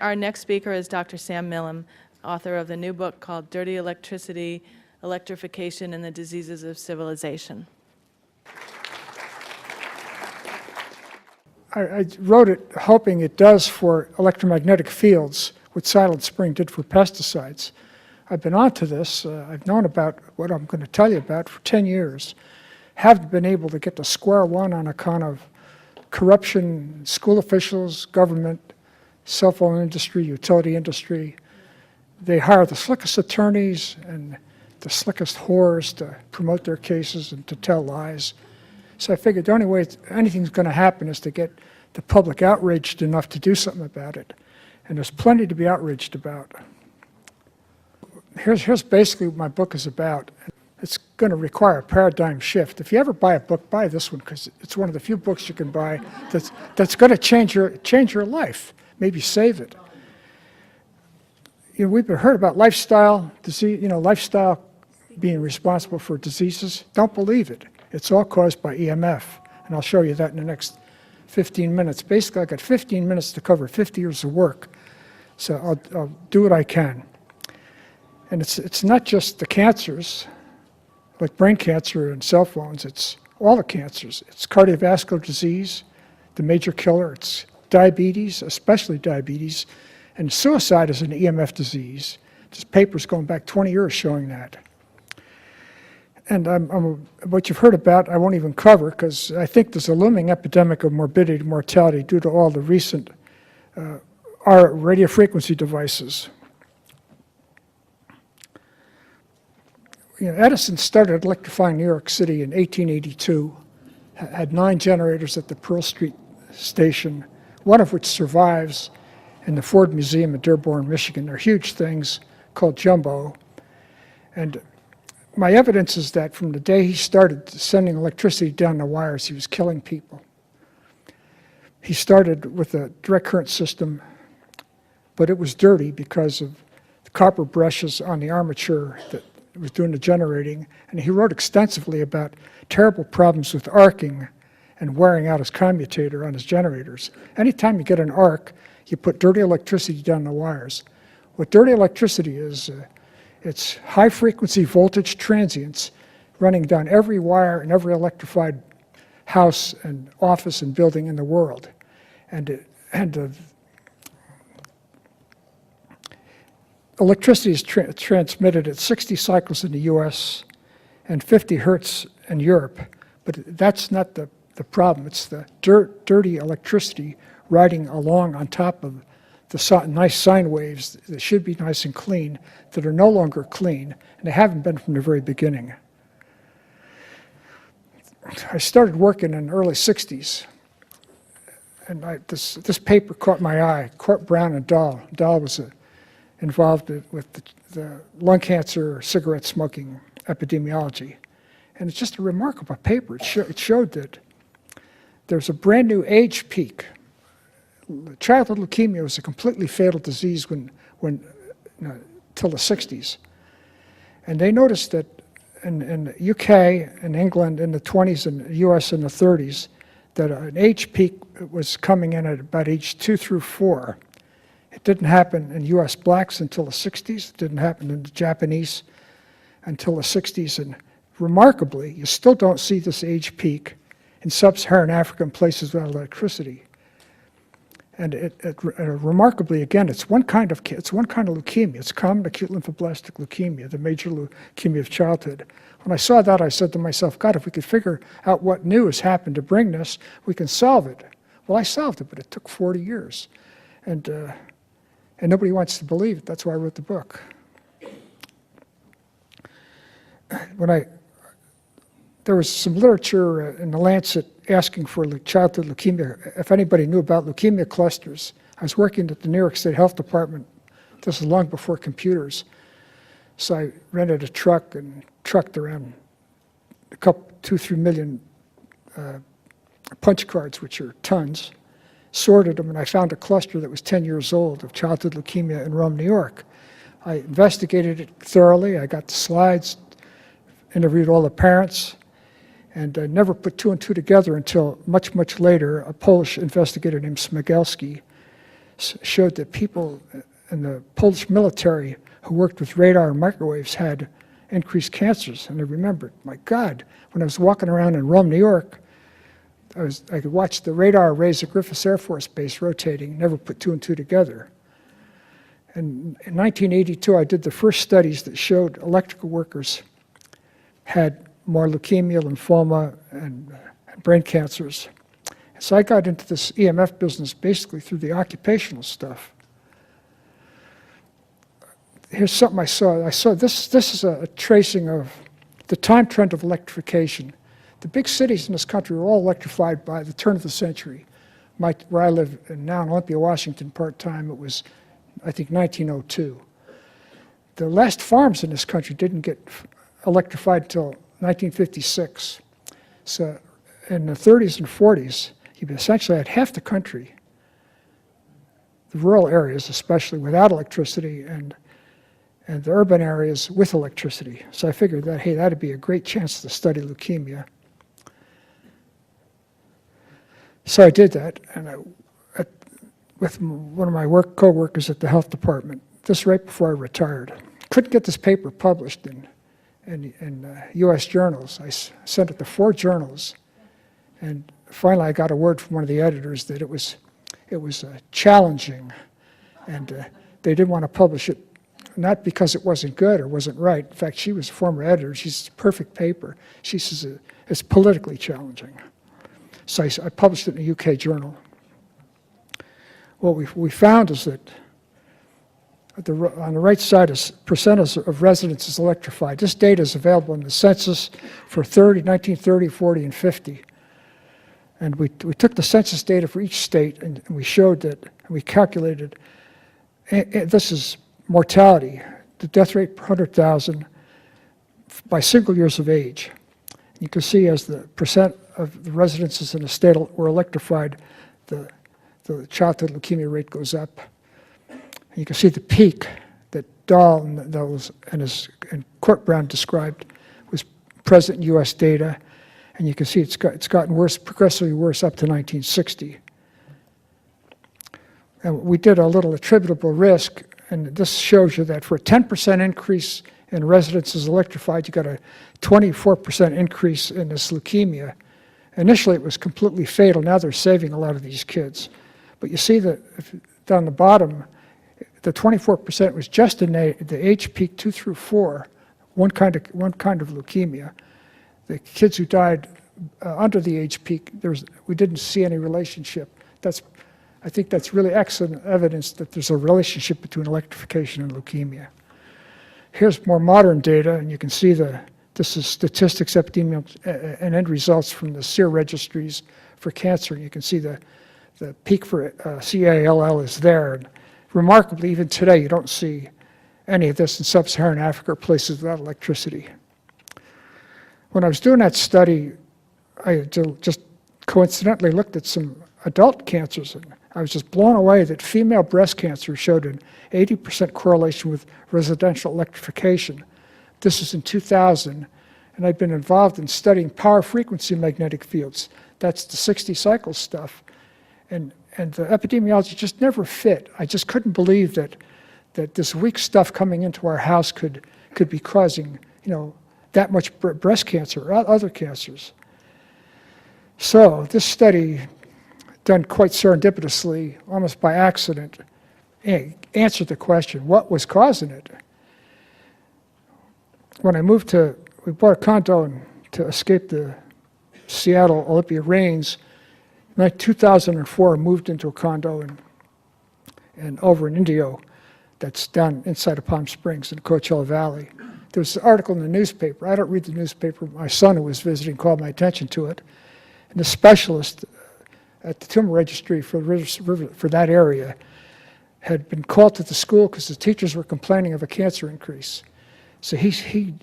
our next speaker is Dr. Sam Millam, author of the new book called Dirty Electricity, Electrification and the Diseases of Civilization. I wrote it hoping it does for electromagnetic fields what Silent Spring did for pesticides. I've been onto this. I've known about what I'm going to tell you about for 10 years. Haven't been able to get to square one on account of corruption, school officials, government, cell phone industry, utility industry. They hire the slickest attorneys and the slickest whores to promote their cases and to tell lies. So I figured the only way anything's going to happen is to get the public outraged enough to do something about it. And there's plenty to be outraged about. Here's basically what my book is about. It's going to require a paradigm shift. If you ever buy a book, buy this one, because it's one of the few books you can buy that's going to change your life, maybe save it. You know, we've heard about lifestyle disease, lifestyle being responsible for diseases. Don't believe it. It's all caused by EMF, and I'll show you that in the next 15 minutes. Basically, I got 15 minutes to cover 50 years of work, so I'll do what I can. And it's not just the cancers, like brain cancer and cell phones. It's all the cancers. It's cardiovascular disease, the major killer. It's diabetes, especially diabetes, and suicide is an EMF disease. There's papers going back 20 years showing that. And what you've heard about, I won't even cover, because I think there's a looming epidemic of morbidity and mortality due to all the recent radio frequency devices. Edison started electrifying New York City in 1882, had 9 generators at the Pearl Street station, one of which survives in the Ford Museum in Dearborn, Michigan. They're huge things called jumbo. And my evidence is that from the day he started sending electricity down the wires, he was killing people. He started with a direct current system, but it was dirty because of the copper brushes on the armature that was doing the generating. And he wrote extensively about terrible problems with arcing and wearing out his commutator on his generators. Anytime you get an arc, you put dirty electricity down the wires. What dirty electricity is, it's high-frequency voltage transients running down every wire in every electrified house and office and building in the world. Electricity is transmitted at 60 cycles in the US and 50 hertz in Europe, but that's not the problem. It's the dirty electricity riding along on top of the nice sine waves that should be nice and clean, that are no longer clean, and they haven't been from the very beginning. I started working in the early 60s, and this paper caught my eye, Brown and Dahl. Dahl was involved with the lung cancer, cigarette smoking epidemiology. And it's just a remarkable paper. It showed that there's a brand new age peak. Childhood leukemia was a completely fatal disease till the 60s. And they noticed that in the UK and England in the 20s and the US in the 30s, that an age peak was coming in at about age 2 through 4. It didn't happen in US blacks until the 60s. It didn't happen in the Japanese until the 60s. And remarkably, you still don't see this age peak in sub-Saharan Africa and places without electricity. And remarkably, again, it's one kind of leukemia. It's common acute lymphoblastic leukemia, the major leukemia of childhood. When I saw that, I said to myself, God, if we could figure out what new has happened to bring this, we can solve it. Well, I solved it, but it took 40 years. And nobody wants to believe it. That's why I wrote the book. There was some literature in the Lancet asking for childhood leukemia, if anybody knew about leukemia clusters. I was working at the New York State Health Department. This was long before computers. So I rented a truck and trucked around 2-3 million punch cards, which are tons, sorted them, and I found a cluster that was 10 years old of childhood leukemia in Rome, New York. I investigated it thoroughly. I got the slides, interviewed all the parents, and I never put 2 and 2 together until much, much later. A Polish investigator named Smigelski showed that people in the Polish military who worked with radar and microwaves had increased cancers. And I remembered, my God, when I was walking around in Rome, New York, I could watch the radar arrays at Griffiths Air Force Base rotating, never put two and two together. And in 1982, I did the first studies that showed electrical workers had more leukemia, lymphoma, and brain cancers. So I got into this EMF business basically through the occupational stuff. Here's something I saw. This is a tracing of the time trend of electrification. The big cities in this country were all electrified by the turn of the century. Where I live now in Olympia, Washington, part-time, it was, I think, 1902. The last farms in this country didn't get electrified until 1956. So in the 30s and 40s, you essentially had half the country, the rural areas especially, without electricity, and the urban areas with electricity. So I figured that, hey, that'd be a great chance to study leukemia. So I did that, and with one of my co-workers at the health department, this right before I retired. Couldn't get this paper published in U.S. journals. I sent it to 4 journals, and finally I got a word from one of the editors that it was challenging, and they didn't want to publish it, not because it wasn't good or wasn't right. In fact, she was a former editor. She says, perfect paper. She says it's politically challenging. So I published it in a UK journal. What we found is that on the right side is percentage of residences electrified. This data is available in the census for 1930, 40, and 50. And we took the census data for each state, and we showed that, and we calculated, this is mortality, the death rate per 100,000 by single years of age. You can see as the percent of the residences in the state were electrified, the childhood leukemia rate goes up. And you can see the peak that Dahl and Court Brown described was present in U.S. data, and you can see it's gotten worse, progressively worse up to 1960. And we did a little attributable risk, and this shows you that for a 10% increase in residences electrified, you got a 24% increase in this leukemia. Initially, it was completely fatal. Now they're saving a lot of these kids. But you see that down the bottom, the 24% was just in the age peak 2 through 4, one kind of leukemia. The kids who died under the age peak, we didn't see any relationship. I think that's really excellent evidence that there's a relationship between electrification and leukemia. Here's more modern data, and you can see this is statistics, epidemiology, and end results from the SEER registries for cancer. You can see the peak for CALL is there. And remarkably, even today, you don't see any of this in sub-Saharan Africa or places without electricity. When I was doing that study, I just coincidentally looked at some adult cancers, and I was just blown away that female breast cancer showed an 80% correlation with residential electrification. This is in 2000, and I've been involved in studying power frequency magnetic fields. That's the 60 cycle stuff. And the epidemiology just never fit. I just couldn't believe that this weak stuff coming into our house could be causing, that much breast cancer or other cancers. So this study, done quite serendipitously, almost by accident, answered the question, what was causing it? When I moved we bought a condo to escape the Seattle Olympia rains. In 2004, I moved into a condo and over in Indio, that's down inside of Palm Springs in the Coachella Valley. There was an article in the newspaper. I don't read the newspaper. My son, who was visiting, called my attention to it. And the specialist at the tumor registry for that area had been called to the school because the teachers were complaining of a cancer increase. So he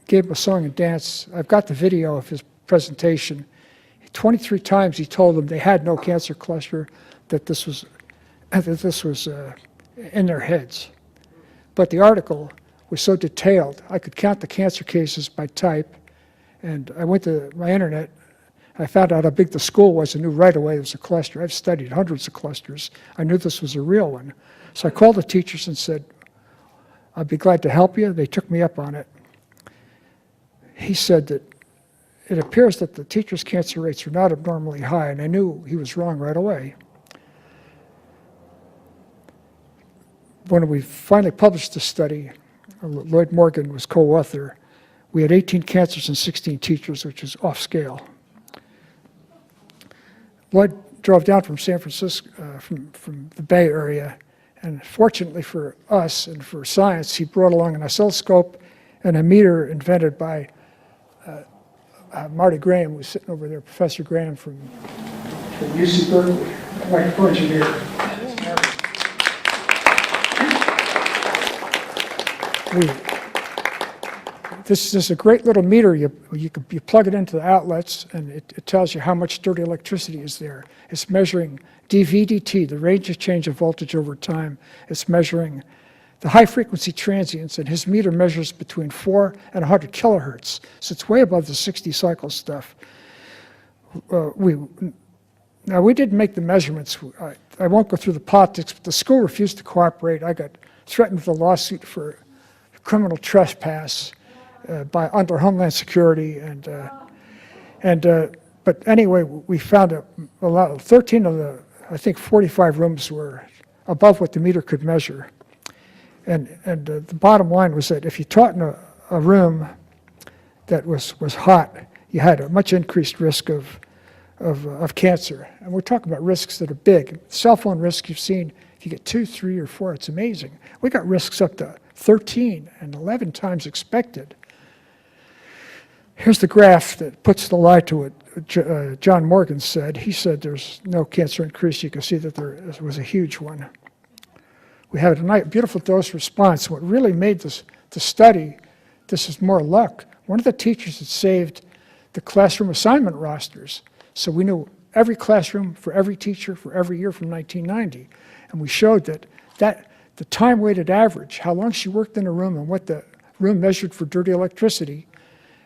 gave them a song and dance. I've got the video of his presentation. 23 times he told them they had no cancer cluster, that this was in their heads. But the article was so detailed, I could count the cancer cases by type, and I went to my internet, I found out how big the school was. I knew right away it was a cluster. I've studied hundreds of clusters. I knew this was a real one. So I called the teachers and said, I'd be glad to help you. They took me up on it. He said that it appears that the teachers' cancer rates are not abnormally high, and I knew he was wrong right away. When we finally published the study, Lloyd Morgan was co-author, we had 18 cancers and 16 teachers, which is off scale. Lloyd drove down from San Francisco, from the Bay Area, and fortunately for us and for science, he brought along an oscilloscope and a meter invented by Marty Graham, who's sitting over there, Professor Graham from UC Berkeley, electrical engineer. This is a great little meter. You plug it into the outlets, and it tells you how much dirty electricity is there. It's measuring dV/dt, the range of change of voltage over time. It's measuring the high-frequency transients, and his meter measures between 4 and 100 kilohertz. So it's way above the 60-cycle stuff. Now, we didn't make the measurements. I won't go through the politics, but the school refused to cooperate. I got threatened with a lawsuit for criminal trespass by under Homeland Security, but anyway, we found a lot. 13 of the, I think, 45 rooms were above what the meter could measure, and the bottom line was that if you taught in a room that was hot, you had a much increased risk of cancer. And we're talking about risks that are big. Cell phone risks you've seen, if you get 2, 3, or 4, it's amazing. We got risks up to 13 and 11 times expected. Here's the graph that puts the lie to what John Morgan said. He said there's no cancer increase. You can see that there was a huge one. We had a nice, beautiful dose response. What really made the study, this is more luck. One of the teachers had saved the classroom assignment rosters. So we knew every classroom for every teacher for every year from 1990. And we showed that the time-weighted average, how long she worked in a room and what the room measured for dirty electricity.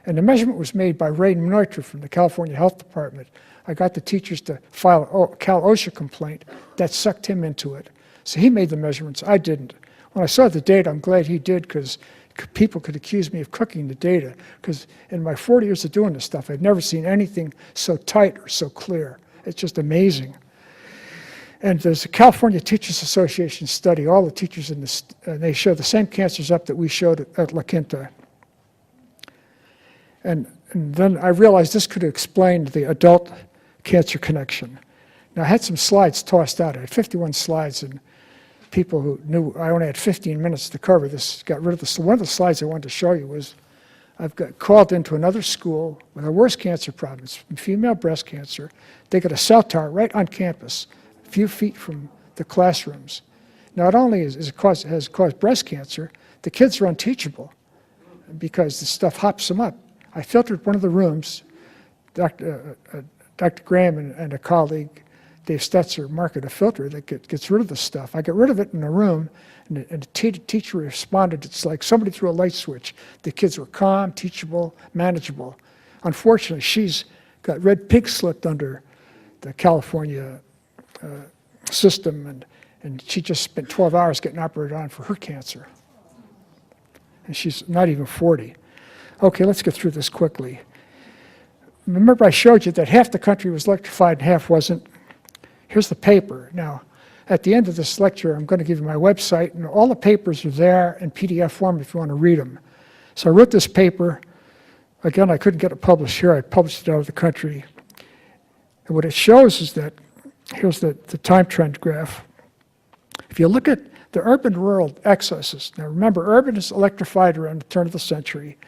And the measurement was made by Ray Neutra from the California Health Department. I got the teachers to file a Cal OSHA complaint. That sucked him into it. So he made the measurements. I didn't. When I saw the data, I'm glad he did, because people could accuse me of cooking the data, because in my 40 years of doing this stuff, I'd never seen anything so tight or so clear. It's just amazing. And there's a California Teachers Association study, all the teachers in this, they show the same cancers up that we showed at La Quinta. And then I realized this could explain the adult cancer connection. Now, I had some slides tossed out. I had 51 slides, and people who knew I only had 15 minutes to cover this got rid of this. So one of the slides I wanted to show you was I've got called into another school with a worse cancer problem. It's female breast cancer. They got a cell tower right on campus, a few feet from the classrooms. Not only has it caused breast cancer, the kids are unteachable because the stuff hops them up. I filtered one of the rooms. Dr. Graham and a colleague, Dave Stetzer, marketed a filter that gets rid of the stuff. I got rid of it in a room, and the teacher responded. It's like somebody threw a light switch. The kids were calm, teachable, manageable. Unfortunately, she's got red pig slipped under the California system, and she just spent 12 hours getting operated on for her cancer. And she's not even 40. Okay, let's get through this quickly. Remember I showed you that half the country was electrified and half wasn't? Here's the paper. Now, at the end of this lecture, I'm going to give you my website, and all the papers are there in PDF form if you want to read them. So I wrote this paper. Again, I couldn't get it published here. I published it out of the country. And what it shows is that, here's the time trend graph. If you look at the urban-rural excesses, now remember, urban is electrified around the turn of the century.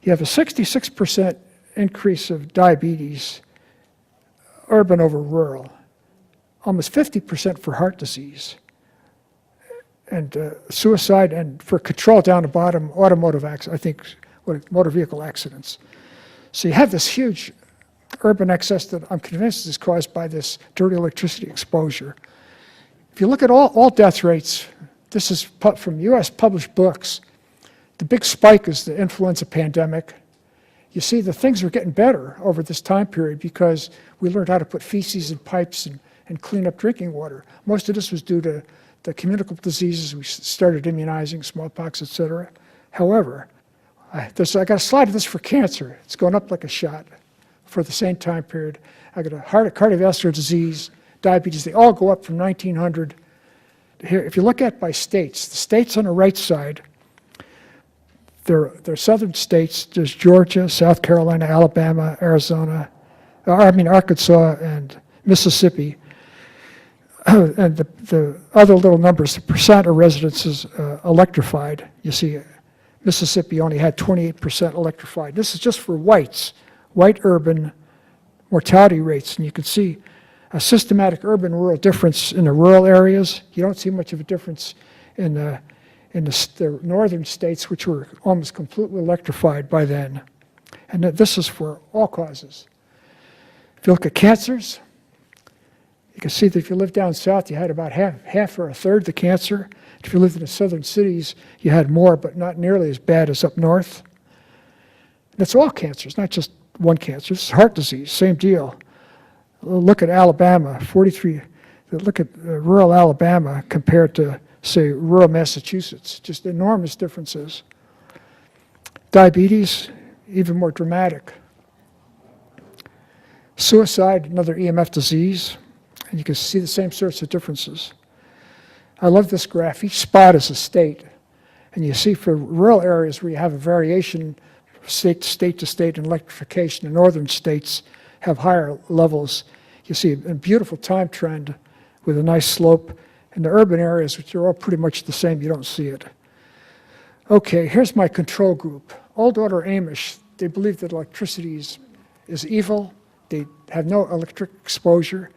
You have a 66% increase of diabetes, urban over rural, almost 50% for heart disease, and suicide, and for control down the bottom, automotive accidents, I think, motor vehicle accidents. So you have this huge urban excess that I'm convinced is caused by this dirty electricity exposure. If you look at all death rates, this is from US published books. The big spike is the influenza pandemic. you see the things were getting better over this time period because we learned how to put feces in pipes and clean up drinking water. Most of this was due to the communicable diseases. We started immunizing, smallpox, et cetera. However, I got a slide of this for cancer. It's going up like a shot for the same time period. I got a cardiovascular disease, diabetes. They all go up from 1900. Here, if you look at by states, the states on the right side, they're southern states. There's Georgia, South Carolina, Alabama, Arizona, Arkansas, and Mississippi. And the other little numbers, the percent of residences electrified. You see, Mississippi only had 28% electrified. This is just for whites, white urban mortality rates. And you can see a systematic urban-rural difference in the rural areas. You don't see much of a difference in the northern states, which were almost completely electrified by then. And this is for all causes. If you look at cancers, you can see that if you lived down south, you had about half or a third the cancer. If you lived in the southern cities, you had more, but not nearly as bad as up north. That's all cancers, not just one cancer. This is heart disease, same deal. Look at Alabama, 43. Look at rural Alabama compared to, say, rural Massachusetts. Just enormous differences. Diabetes, even more dramatic. Suicide, another EMF disease. And you can see the same sorts of differences. I love this graph. Each spot is a state. And you see for rural areas where you have a variation state to state in electrification, the northern states have higher levels. You see a beautiful time trend with a nice slope. In the urban areas, which are all pretty much the same, you don't see it. Okay, here's my control group. Old Order Amish, they believe that electricity is evil. They have no electric exposure.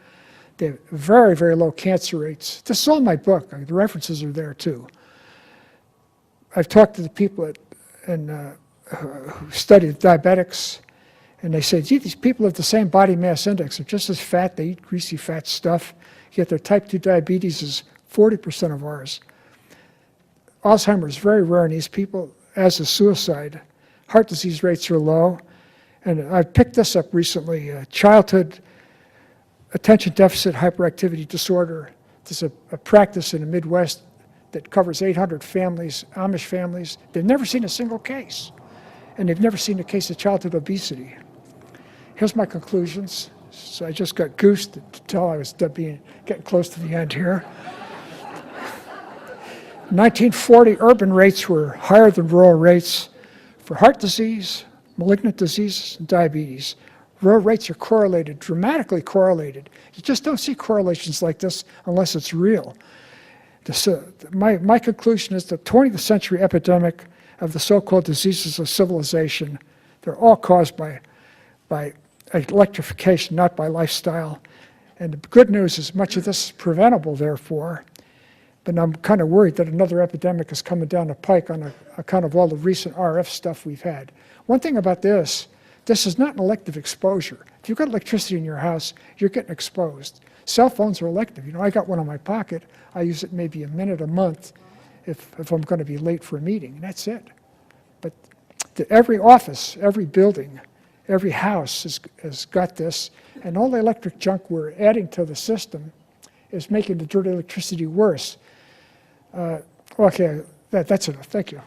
They have very, very low cancer rates. This is all in my book. The references are there too. I've talked to the people who studied diabetics, and they say, gee, these people have the same body mass index. They're just as fat. They eat greasy, fat stuff. Yet their type 2 diabetes is 40% of ours. Alzheimer's is very rare in these people, as is suicide. Heart disease rates are low. And I picked this up recently, childhood attention deficit hyperactivity disorder. There's a practice in the Midwest that covers 800 families, Amish families. They've never seen a single case. And they've never seen a case of childhood obesity. Here's my conclusions. So I just got goosed to tell I was getting close to the end here. 1940, urban rates were higher than rural rates for heart disease, malignant diseases, and diabetes. Rural rates are correlated, dramatically correlated. You just don't see correlations like this unless it's real. My conclusion is the 20th century epidemic of the so-called diseases of civilization, they're all caused by electrification, not by lifestyle. And the good news is much of this is preventable, therefore. But I'm kind of worried that another epidemic is coming down the pike on account of all the recent RF stuff we've had. One thing about this is not an elective exposure. If you've got electricity in your house, you're getting exposed. Cell phones are elective. You know, I got one in my pocket. I use it maybe a minute a month if I'm going to be late for a meeting, and that's it. But every office, every building, every house has got this, and all the electric junk we're adding to the system is making the dirty electricity worse. Okay, that's enough. Thank you.